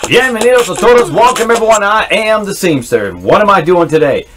Bienvenidos a todos, welcome everyone, I am the Seamster. What am I doing today?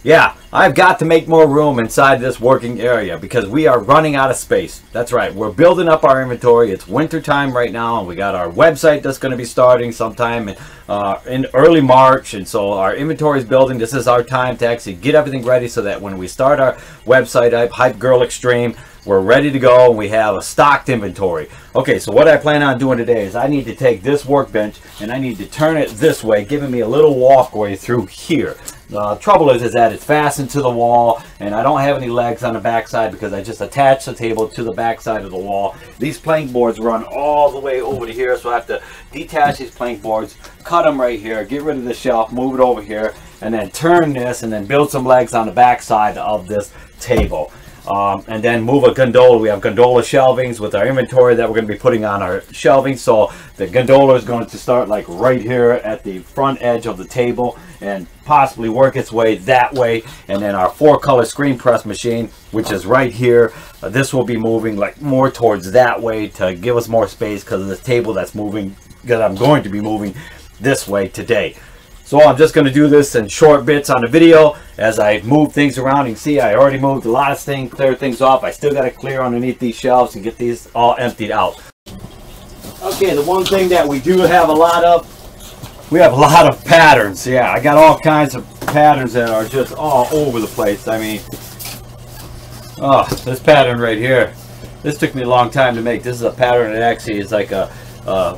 Yeah, I've got to make more room inside this working area because we are running out of space. That's right, we're building up our inventory. It's winter time right now and we got our website that's going to be starting sometime in early March, and so our inventory is building. This is our time to actually get everything ready so that when we start our website up, Hype Girl Extreme, we're ready to go and we have a stocked inventory. Okay, so what I plan on doing today is I need to take this workbench and I need to turn it this way, giving me a little walkway through here. The trouble is that it's fastened to the wall and I don't have any legs on the back side because I just attached the table to the back side of the wall. These plank boards run all the way over to here, so I have to detach these plank boards, cut them right here, get rid of the shelf, move it over here, and then turn this and then build some legs on the back side of this table. And then move a gondola. We have gondola shelvings with our inventory that we're going to be putting on our shelving. So the gondola is going to start like right here at the front edge of the table and possibly work its way that way. And then our 4-color screen press machine, which is right here, this will be moving like more towards that way to give us more space because of the table that's moving, because I'm going to be moving this way today. So I'm just going to do this in short bits on the video as I move things around. You can see I already moved a lot of things, cleared things off. I still got to clear underneath these shelves and get these all emptied out. Okay, the one thing that we do have a lot of, we have a lot of patterns. Yeah, I got all kinds of patterns that are just all over the place. I mean, oh, this pattern right here, this took me a long time to make. This is a pattern that actually is like a,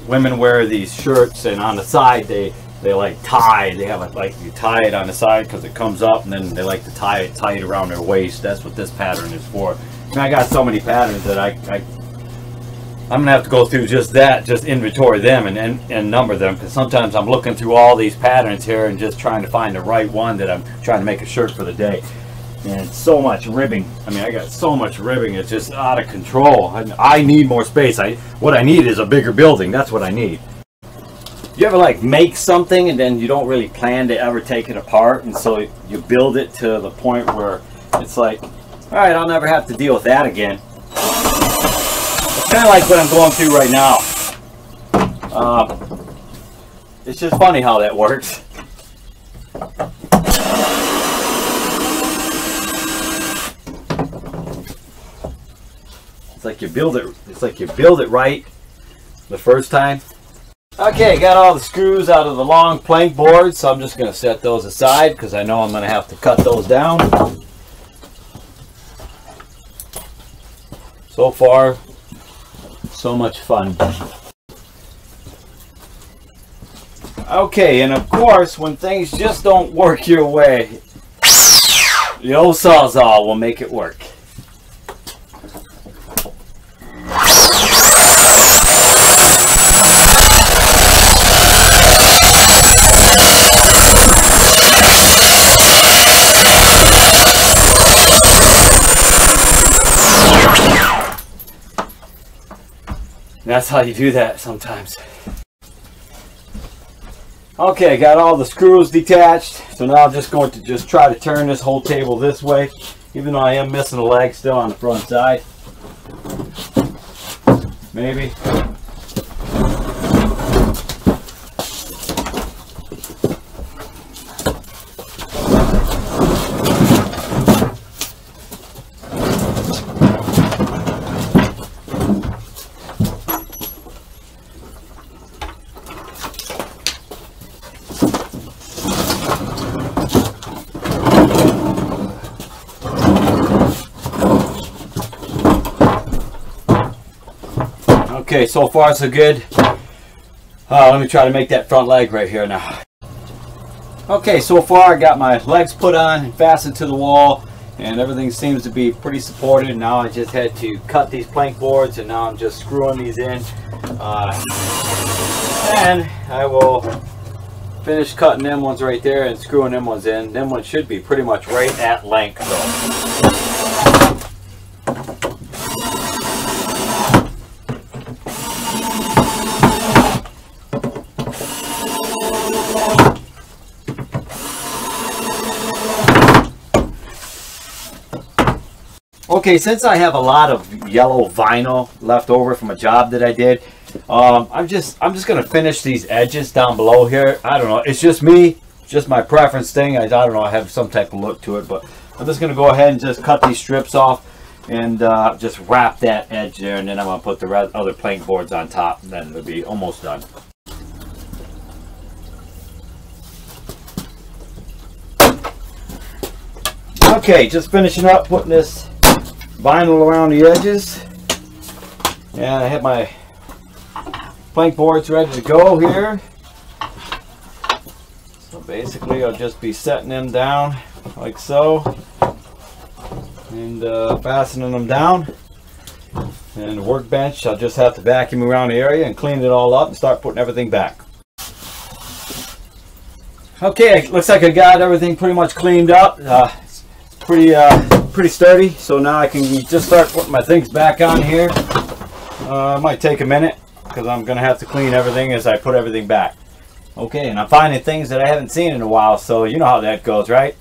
women wear these shirts and on the side they like tie, they have it like you tie it on the side because it comes up, and then they like to tie it around their waist. That's what this pattern is for. And I got so many patterns that I'm gonna have to go through just inventory them and number them, because sometimes I'm looking through all these patterns here and just trying to find the right one that I'm trying to make a shirt for the day. And so much ribbing. I mean, I got so much ribbing, it's just out of control. I need more space. What I need is a bigger building. That's what I need. You ever like make something and then you don't really plan to ever take it apart, and so you build it to the point where it's like, all right, I'll never have to deal with that again. It's kind of like what I'm going through right now. It's just funny how that works. It's like you build it. It's like you build it right the first time. Okay, got all the screws out of the long plank boards, so I'm just going to set those aside because I know I'm going to have to cut those down. So far, so much fun. Okay, and of course, when things just don't work your way, the old Sawzall will make it work. That's how you do that sometimes. Okay, got all the screws detached, so now I'm just going to try to turn this whole table this way, even though I am missing a leg still on the front side. Maybe. Okay, so far so good. Let me try to make that front leg right here now. Okay, so far I got my legs put on and fastened to the wall, and everything seems to be pretty supported. Now I just had to cut these plank boards, and now I'm just screwing these in. And I will finish cutting them ones right there and screwing them ones in. Them ones should be pretty much right at length though. Okay, since I have a lot of yellow vinyl left over from a job that I did, I'm just gonna finish these edges down below here. I don't know, it's just me, just my preference thing. I don't know, I have some type of look to it, but I'm just gonna go ahead and just cut these strips off and just wrap that edge there, and then I'm gonna put the other plank boards on top, and then it'll be almost done. Okay, just finishing up putting this vinyl around the edges, and I have my plank boards ready to go here. So basically I'll just be setting them down like so and fastening them down, and the workbench I'll just have to vacuum around the area and clean it all up and start putting everything back. Okay, looks like I got everything pretty much cleaned up. It's pretty sturdy, so now I can just start putting my things back on here. It might take a minute because I'm gonna have to clean everything as I put everything back. Okay, and I'm finding things that I haven't seen in a while, so you know how that goes, right?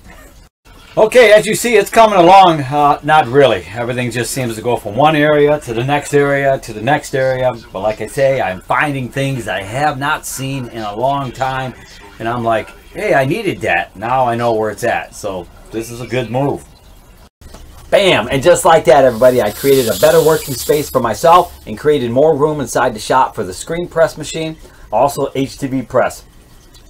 Okay, as you see, it's coming along. Not really. Everything just seems to go from one area to the next area to the next area. But like I say, I'm finding things I have not seen in a long time, and I'm like, hey, I needed that. Now I know where it's at. So this is a good move. Bam! And just like that, everybody, I created a better working space for myself and created more room inside the shop for the screen press machine, also HTV press.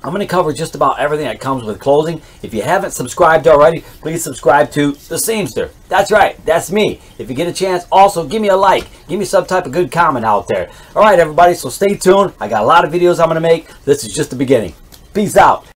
I'm going to cover just about everything that comes with clothing. If you haven't subscribed already, please subscribe to the Seamster. That's right, that's me. If you get a chance, also give me a like. Give me some type of good comment out there. All right, everybody, so stay tuned. I got a lot of videos I'm going to make. This is just the beginning. Peace out.